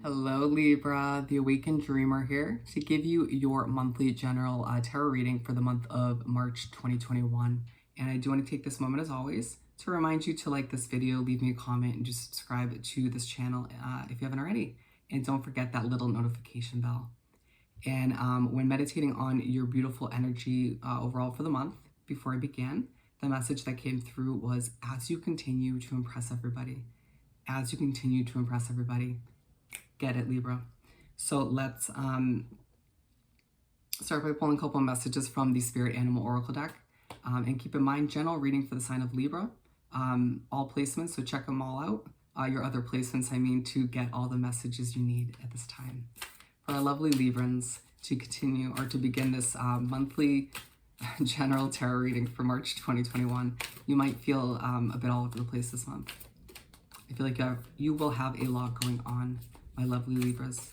Hello Libra, the Awakened Dreamer here to give you your monthly general tarot reading for the month of March 2021. And I do want to take this moment as always to remind you to like this video, leave me a comment, and just subscribe to this channel if you haven't already. And don't forget that little notification bell. And when meditating on your beautiful energy overall for the month, before I began, the message that came through was, as you continue to impress everybody, as you continue to impress everybody, get it, Libra. So let's start by pulling a couple of messages from the Spirit Animal Oracle deck. And keep in mind, general reading for the sign of Libra, all placements, so check them all out. Your other placements, I mean, to get all the messages you need at this time. For our lovely Librans, to continue or to begin this monthly general tarot reading for March 2021, you might feel a bit all over the place this month. I feel like you will have a lot going on, my lovely Libras.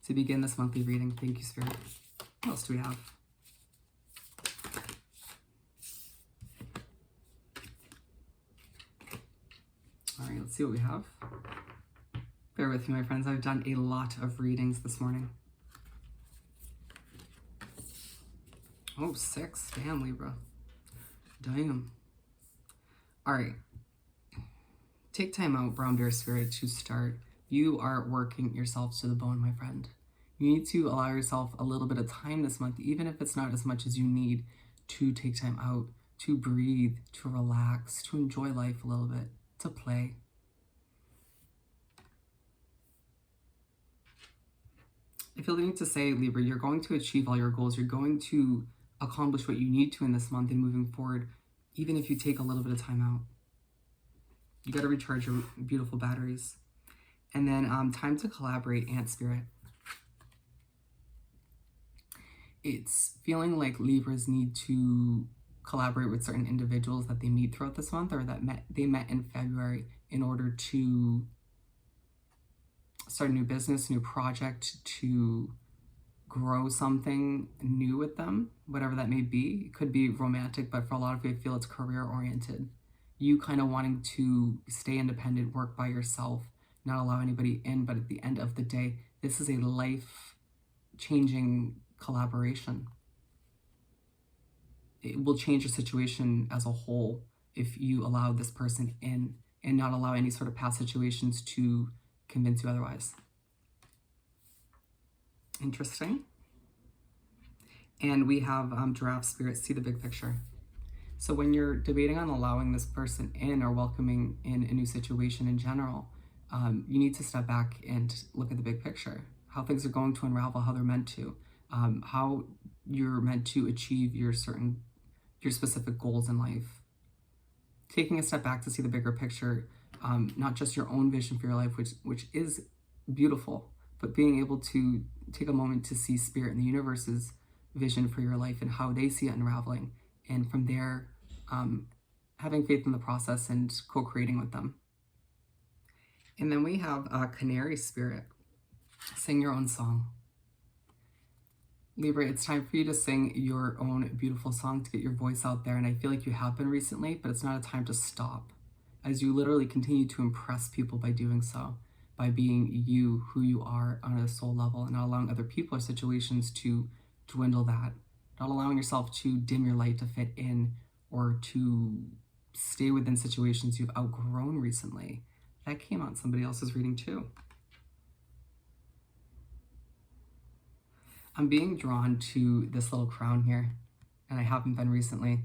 To begin this monthly reading, thank you, Spirit. What else do we have? All right, let's see what we have. Bear with me, my friends. I've done a lot of readings this morning. Oh, 6. Damn, Libra. Damn. All right. Take time out, Brown Bear Spirit, to start. You are working yourself to the bone, my friend. You need to allow yourself a little bit of time this month, even if it's not as much as you need, to take time out, to breathe, to relax, to enjoy life a little bit, to play. I feel the need to say, Libra, you're going to achieve all your goals. You're going to accomplish what you need to in this month and moving forward, even if you take a little bit of time out. You got to recharge your beautiful batteries. And then time to collaborate, Ant Spirit. It's feeling like Libras need to collaborate with certain individuals that they meet throughout this month, or that they met in February, in order to start a new business, new project, to grow something new with them, whatever that may be. It could be romantic, but for a lot of you, I feel it's career oriented. You kind of wanting to stay independent, work by yourself, not allow anybody in, but at the end of the day, this is a life-changing collaboration. It will change your situation as a whole if you allow this person in and not allow any sort of past situations to convince you otherwise. Interesting. And we have Giraffe Spirit, see the big picture. So when you're debating on allowing this person in or welcoming in a new situation in general, you need to step back and look at the big picture, how things are going to unravel, how they're meant to, how you're meant to achieve your specific goals in life. Taking a step back to see the bigger picture, not just your own vision for your life, which is beautiful, but being able to take a moment to see Spirit and the universe's vision for your life and how they see it unraveling. And from there, having faith in the process and co-creating with them. And then we have Canary Spirit, sing your own song. Libra, it's time for you to sing your own beautiful song, to get your voice out there. And I feel like you have been recently, but it's not a time to stop, as you literally continue to impress people by doing so, by being you, who you are on a soul level, and not allowing other people or situations to dwindle that, not allowing yourself to dim your light to fit in or to stay within situations you've outgrown recently. That came on somebody else's reading too. I'm being drawn to this little crown here, and I haven't been recently.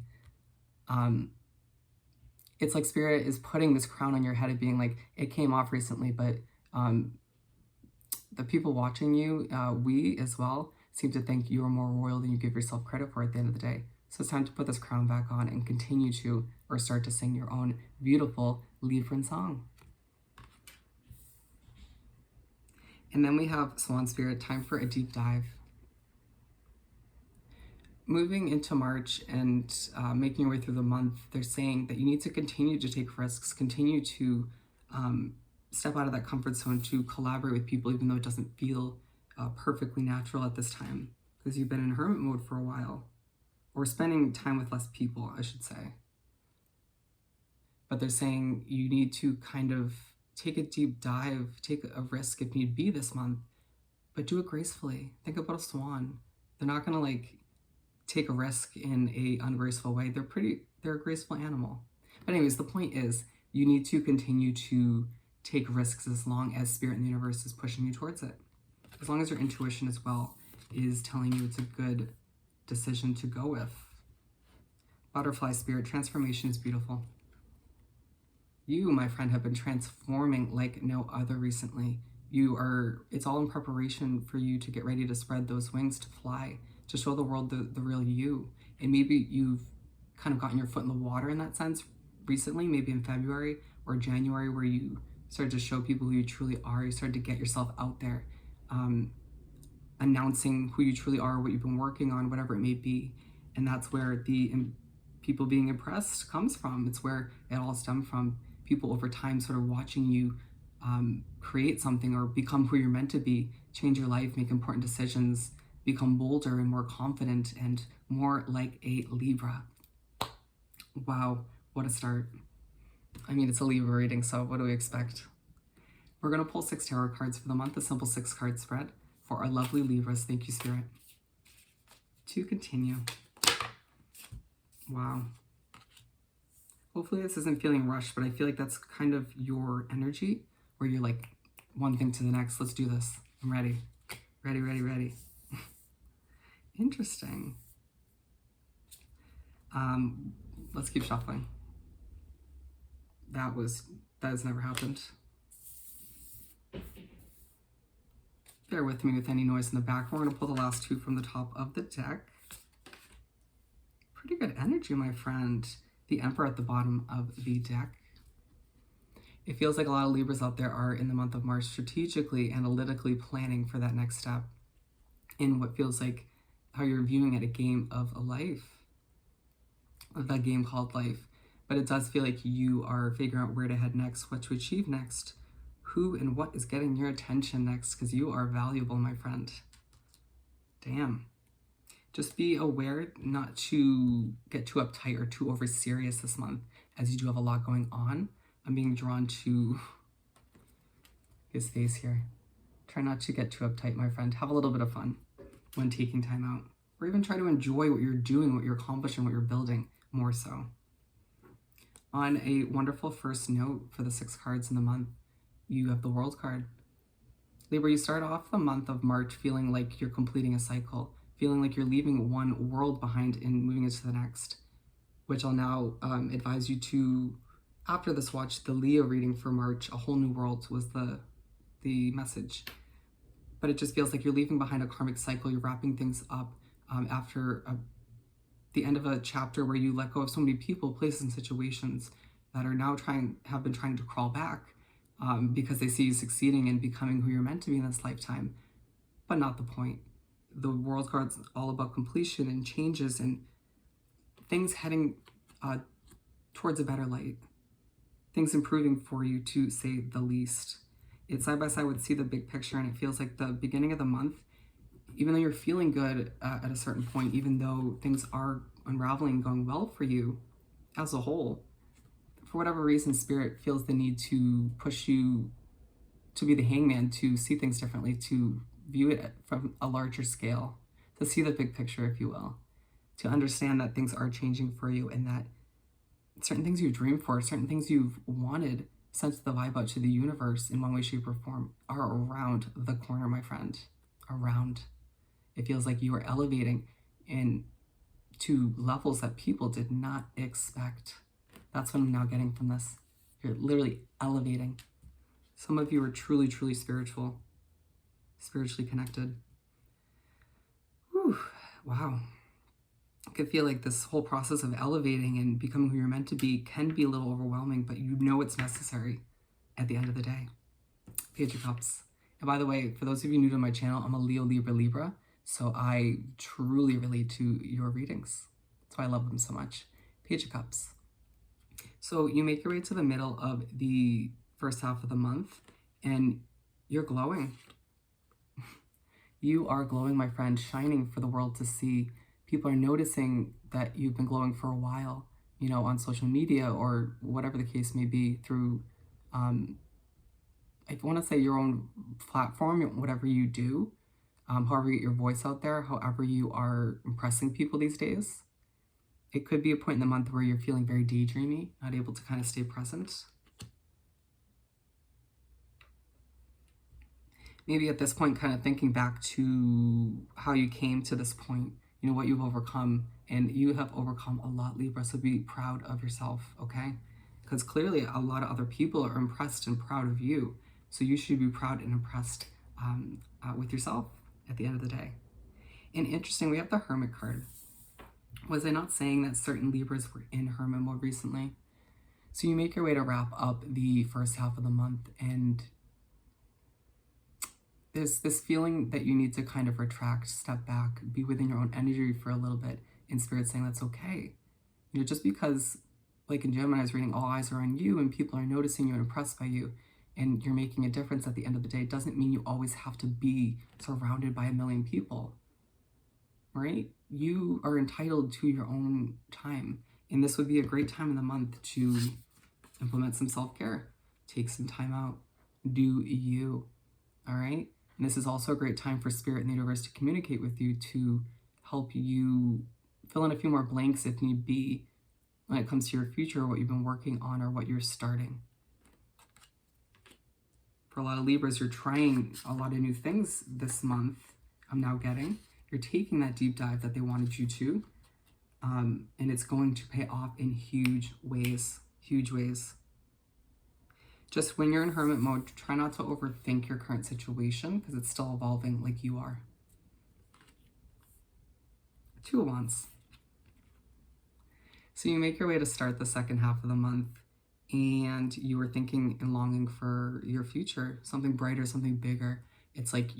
It's like Spirit is putting this crown on your head and being like, it came off recently, but the people watching you, we as well, seem to think you are more royal than you give yourself credit for at the end of the day. So it's time to put this crown back on and continue to, or start to sing your own beautiful Libran song. And then we have Swan Spirit, time for a deep dive. Moving into March and making your way through the month, they're saying that you need to continue to take risks, continue to step out of that comfort zone, to collaborate with people, even though it doesn't feel perfectly natural at this time, because you've been in hermit mode for a while, or spending time with less people, I should say. but they're saying you need to kind of take a deep dive, take a risk if need be this month, but do it gracefully. Think about a swan. They're not gonna like take a risk in a ungraceful way. They're a graceful animal. But anyways, the point is you need to continue to take risks as long as spirit in the universe is pushing you towards it. As long as your intuition as well is telling you it's a good decision to go with. Butterfly spirit, transformation is beautiful. You, my friend, have been transforming like no other recently. It's all in preparation for you to get ready to spread those wings to fly, to show the world the real you. And maybe you've kind of gotten your foot in the water in that sense recently, maybe in February or January, where you started to show people who you truly are. You started to get yourself out there, announcing who you truly are, what you've been working on, whatever it may be. And that's where the people being impressed comes from. It's where it all stemmed from. People over time sort of watching you create something or become who you're meant to be, change your life, make important decisions, become bolder and more confident and more like a Libra. Wow, what a start. I mean, it's a Libra reading, so what do we expect? We're going to pull 6 tarot cards for the month, a simple 6-card spread for our lovely Libras. Thank you, Spirit. To continue. Wow. Hopefully this isn't feeling rushed, but I feel like that's kind of your energy, where you're like, one thing to the next. Let's do this. I'm ready. Ready, ready, ready. Interesting. Let's keep shuffling. That has never happened. Bear with me with any noise in the back. We're going to pull the last 2 from the top of the deck. Pretty good energy, my friend. The Emperor at the bottom of the deck. It feels like a lot of Libras out there are in the month of March strategically, analytically planning for that next step in what feels like how you're viewing it, a game of a life, that game called life. But it does feel like you are figuring out where to head next, what to achieve next, who and what is getting your attention next, because you are valuable, my friend. Damn. Just be aware not to get too uptight or too over serious this month, as you do have a lot going on. I'm being drawn to his face here. Try not to get too uptight, my friend. Have a little bit of fun when taking time out. Or even try to enjoy what you're doing, what you're accomplishing, what you're building more so. On a wonderful first note for the 6 cards in the month, you have the World card. Libra, you start off the month of March feeling like you're completing a cycle, feeling like you're leaving one world behind and moving into the next, which I'll now advise you to, after this, watch the Leo reading for March. A whole new world was the message. But it just feels like you're leaving behind a karmic cycle. You're wrapping things up after the end of a chapter where you let go of so many people, places, and situations that are now have been trying to crawl back because they see you succeeding and becoming who you're meant to be in this lifetime. But not the point. The World card's all about completion and changes and things heading towards a better light. Things improving for you, to say the least. It's side by side with see the big picture, and it feels like the beginning of the month, even though you're feeling good at a certain point, even though things are unraveling, going well for you as a whole, for whatever reason, Spirit feels the need to push you to be the hangman, to see things differently, to view it from a larger scale, to see the big picture, if you will, to understand that things are changing for you and that certain things you dreamed for, certain things you've wanted, sent the vibe out to the universe in one way, shape, or form, are around the corner, my friend. Around. It feels like you are elevating to levels that people did not expect. That's what I'm now getting from this. You're literally elevating. Some of you are truly, truly spiritually connected. Whew, wow. I could feel like this whole process of elevating and becoming who you're meant to be can be a little overwhelming, but you know it's necessary at the end of the day. Page of Cups. And by the way, for those of you new to my channel, I'm a Leo, Libra, so I truly relate to your readings. That's why I love them so much. Page of Cups. So you make your way to the middle of the first half of the month, and you're glowing. You are glowing, my friend, shining for the world to see. People are noticing that you've been glowing for a while. on social media or whatever the case may be, through, I want to say, your own platform, whatever you do, however you get your voice out there, however you are impressing people these days. It could be a point in the month where you're feeling very daydreamy, not able to kind of stay present. Maybe at this point, kind of thinking back to how you came to this point, what you've overcome, and you have overcome a lot, Libra, so be proud of yourself, okay? Because clearly a lot of other people are impressed and proud of you, so you should be proud and impressed with yourself at the end of the day. And interesting, we have the Hermit card. Was I not saying that certain Libras were in Hermit mode recently? So you make your way to wrap up the first half of the month, and there's this feeling that you need to kind of retract, step back, be within your own energy for a little bit, and Spirit saying that's okay. Just because, like in Gemini's reading, all eyes are on you and people are noticing you and impressed by you, and you're making a difference at the end of the day, doesn't mean you always have to be surrounded by a million people, right? You are entitled to your own time, and this would be a great time in the month to implement some self-care, take some time out, do you, all right? And this is also a great time for Spirit and the universe to communicate with you, to help you fill in a few more blanks if need be when it comes to your future, what you've been working on or what you're starting. For a lot of Libras, you're trying a lot of new things this month, I'm now getting. You're taking that deep dive that they wanted you to, and it's going to pay off in huge ways, huge ways. Just when you're in Hermit mode, try not to overthink your current situation because it's still evolving like you are. Two of Wands. So you make your way to start the second half of the month, and you were thinking and longing for your future, something brighter, something bigger. It's like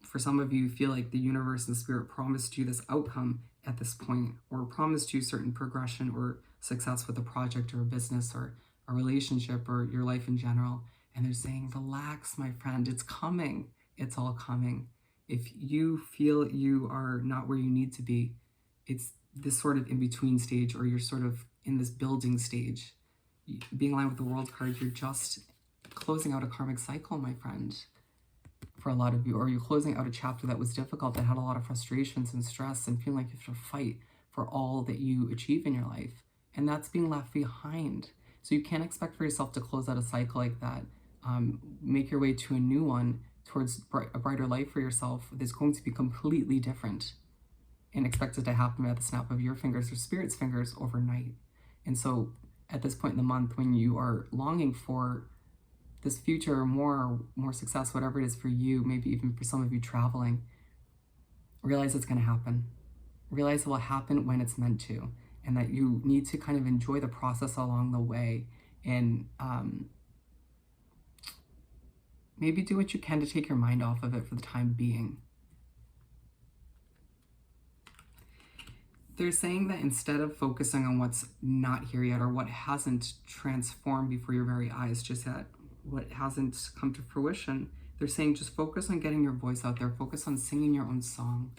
for some of you, feel like the universe and Spirit promised you this outcome at this point, or promised you certain progression or success with a project or a business or a relationship or your life in general. And they're saying, relax, my friend, it's coming. It's all coming. If you feel you are not where you need to be, it's this sort of in-between stage, or you're sort of in this building stage. Being aligned with the World card, you're just closing out a karmic cycle, my friend, for a lot of you, or you're closing out a chapter that was difficult, that had a lot of frustrations and stress and feeling like you have to fight for all that you achieve in your life. And that's being left behind. So you can't expect for yourself to close out a cycle like that. Make your way to a new one towards a brighter life for yourself that's going to be completely different, and expect it to happen at the snap of your fingers or Spirit's fingers overnight. And so at this point in the month, when you are longing for this future, more success, whatever it is for you, maybe even for some of you traveling, realize it's going to happen. Realize it will happen when it's meant to, and that you need to kind of enjoy the process along the way, and maybe do what you can to take your mind off of it for the time being. They're saying that instead of focusing on what's not here yet, or what hasn't transformed before your very eyes just yet, what hasn't come to fruition, they're saying just focus on getting your voice out there, focus on singing your own song.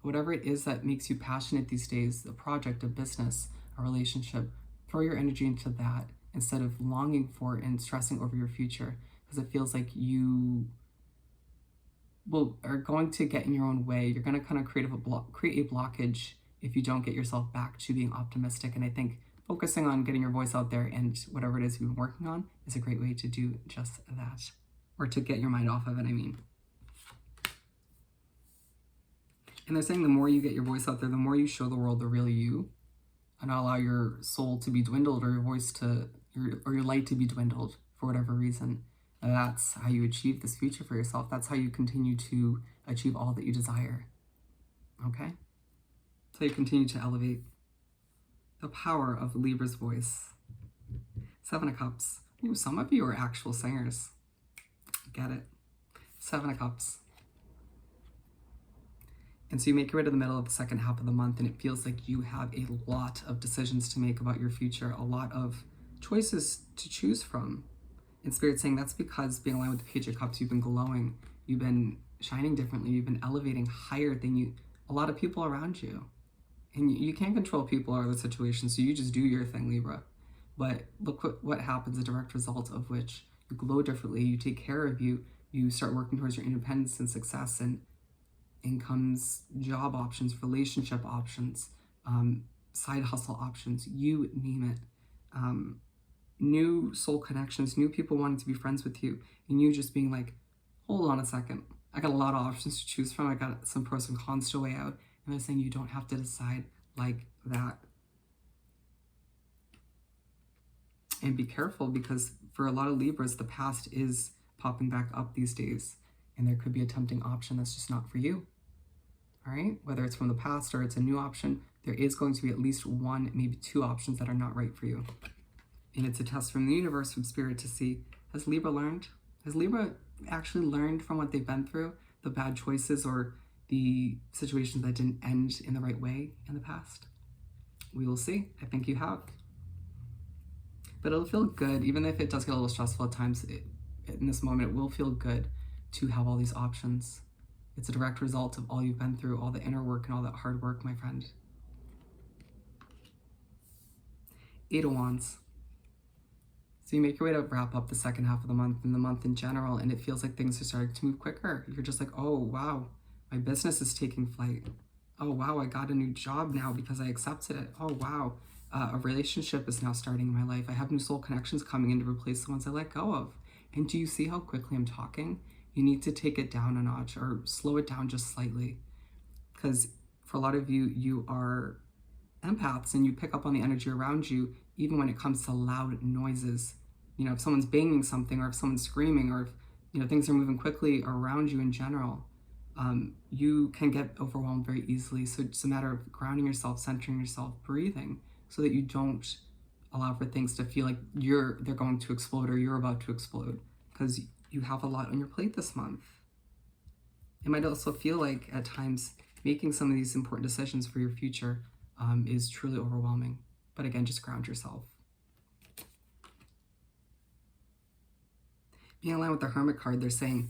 Whatever it is that makes you passionate these days, a project, a business, a relationship, throw your energy into that instead of longing for and stressing over your future, because it feels like you are going to get in your own way. You're going to kind of create a blockage if you don't get yourself back to being optimistic. And I think focusing on getting your voice out there and whatever it is you've been working on is a great way to do just that, or to get your mind off of it, I mean. And they're saying the more you get your voice out there, the more you show the world the real you, and not allow your soul to be dwindled, or your voice or your light to be dwindled for whatever reason. And that's how you achieve this future for yourself. That's how you continue to achieve all that you desire. Okay? So you continue to elevate the power of Libra's voice. 7 of Cups. Ooh, some of you are actual singers. Get it? 7 of Cups. And so you make your way to the middle of the second half of the month, and it feels like you have a lot of decisions to make about your future, a lot of choices to choose from. And Spirit's saying that's because being aligned with the Page of Cups, you've been glowing, you've been shining differently, you've been elevating higher than a lot of people around you. And you can't control people or other situations, so you just do your thing, Libra. But look what happens, a direct result of which you glow differently, you take care of you, you start working towards your independence and success, and incomes, job options, relationship options, side hustle options, you name it. New soul connections, new people wanting to be friends with you, and you just being like, hold on a second, I got a lot of options to choose from, I got some pros and cons to weigh out, and they're saying you don't have to decide like that. And be careful, because for a lot of Libras, the past is popping back up these days, and there could be a tempting option that's just not for you. All right, whether it's from the past or it's a new option, there is going to be at least one, maybe two options that are not right for you. And it's a test from the universe, from spirit, to see, has Libra learned? Has Libra actually learned from what they've been through, the bad choices or the situations that didn't end in the right way in the past? We will see. I think you have. But it'll feel good, even if it does get a little stressful at times. In this moment, it will feel good to have all these options. It's a direct result of all you've been through, all the inner work and all that hard work, my friend. 8 of Wands. So you make your way to wrap up the second half of the month and the month in general, and it feels like things are starting to move quicker. You're just like, oh, wow, my business is taking flight. Oh, wow, I got a new job now because I accepted it. Oh, wow, a relationship is now starting in my life. I have new soul connections coming in to replace the ones I let go of. And do you see how quickly I'm talking? You need to take it down a notch or slow it down just slightly. Because for a lot of you, you are empaths and you pick up on the energy around you, even when it comes to loud noises. You know, if someone's banging something, or if someone's screaming, or if, you know, things are moving quickly around you in general, you can get overwhelmed very easily. So it's a matter of grounding yourself, centering yourself, breathing, so that you don't allow for things to feel like they're going to explode or you're about to explode, because you have a lot on your plate this month. It might also feel like at times making some of these important decisions for your future is truly overwhelming. But again, just ground yourself. Being aligned with the Hermit card, they're saying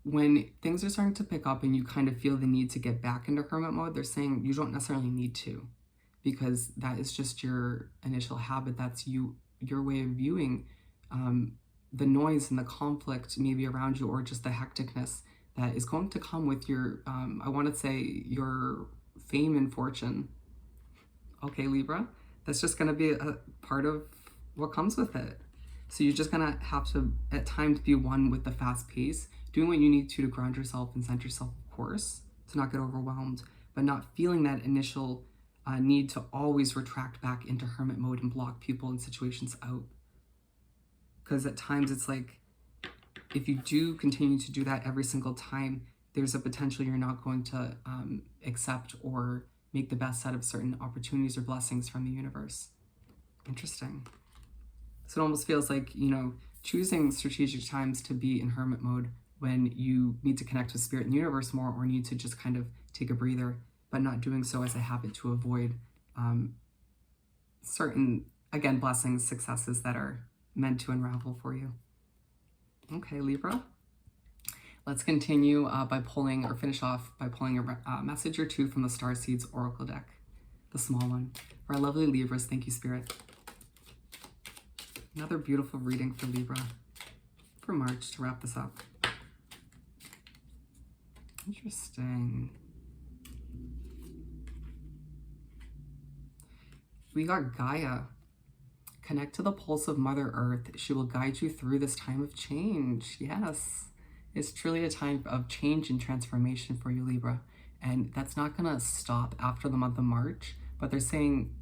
when things are starting to pick up and you kind of feel the need to get back into Hermit mode, they're saying you don't necessarily need to, because that is just your initial habit. That's your way of viewing the noise and the conflict maybe around you, or just the hecticness that is going to come with your, I want to say, your fame and fortune. Okay, Libra, that's just going to be a part of what comes with it. So you're just going to have to, at times, be one with the fast pace, doing what you need to ground yourself and center yourself, of course, to not get overwhelmed, but not feeling that initial need to always retract back into Hermit mode and block people and situations out. Because at times it's like, if you do continue to do that every single time, there's a potential you're not going to accept or make the best out of certain opportunities or blessings from the universe. Interesting. So it almost feels like, you know, choosing strategic times to be in Hermit mode when you need to connect with spirit and the universe more, or need to just kind of take a breather, but not doing so as a habit to avoid certain, again, blessings, successes that are meant to unravel for you. Okay, Libra. Let's continue by pulling, or finish off by pulling a message or two from the Starseeds Oracle deck, the small one. For our lovely Libras, thank you, Spirit. Another beautiful reading for Libra for March to wrap this up. Interesting. We got Gaia. Connect to the pulse of Mother Earth. She will guide you through this time of change. Yes, it's truly a time of change and transformation for you, Libra. And that's not going to stop after the month of March, but they're saying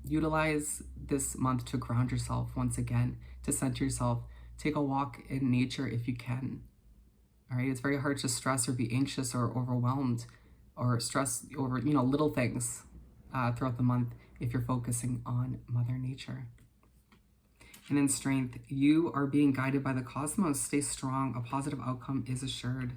utilize this month to ground yourself once again, to center yourself. Take a walk in nature if you can. All right, it's very hard to stress or be anxious or overwhelmed or stress over, you know, little things throughout the month if you're focusing on Mother Nature. And in strength, you are being guided by the cosmos. Stay strong. A positive outcome is assured.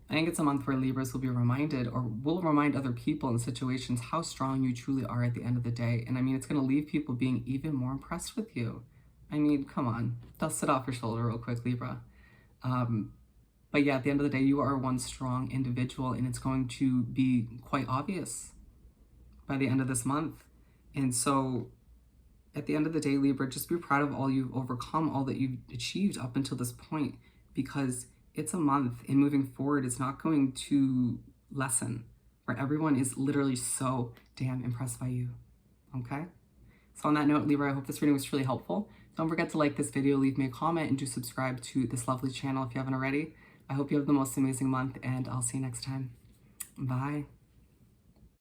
I think it's a month where Libras will be reminded, or will remind other people in situations, how strong you truly are at the end of the day. And I mean, it's going to leave people being even more impressed with you. I mean, come on, dust it off your shoulder real quick, Libra. But yeah, at the end of the day, you are one strong individual, and it's going to be quite obvious by the end of this month. And so at the end of the day, Libra, just be proud of all you've overcome, all that you've achieved up until this point, because it's a month, and moving forward, it's not going to lessen, where everyone is literally so damn impressed by you. Okay? So on that note, Libra, I hope this reading was truly helpful. Don't forget to like this video, leave me a comment, and do subscribe to this lovely channel if you haven't already. I hope you have the most amazing month, and I'll see you next time. Bye.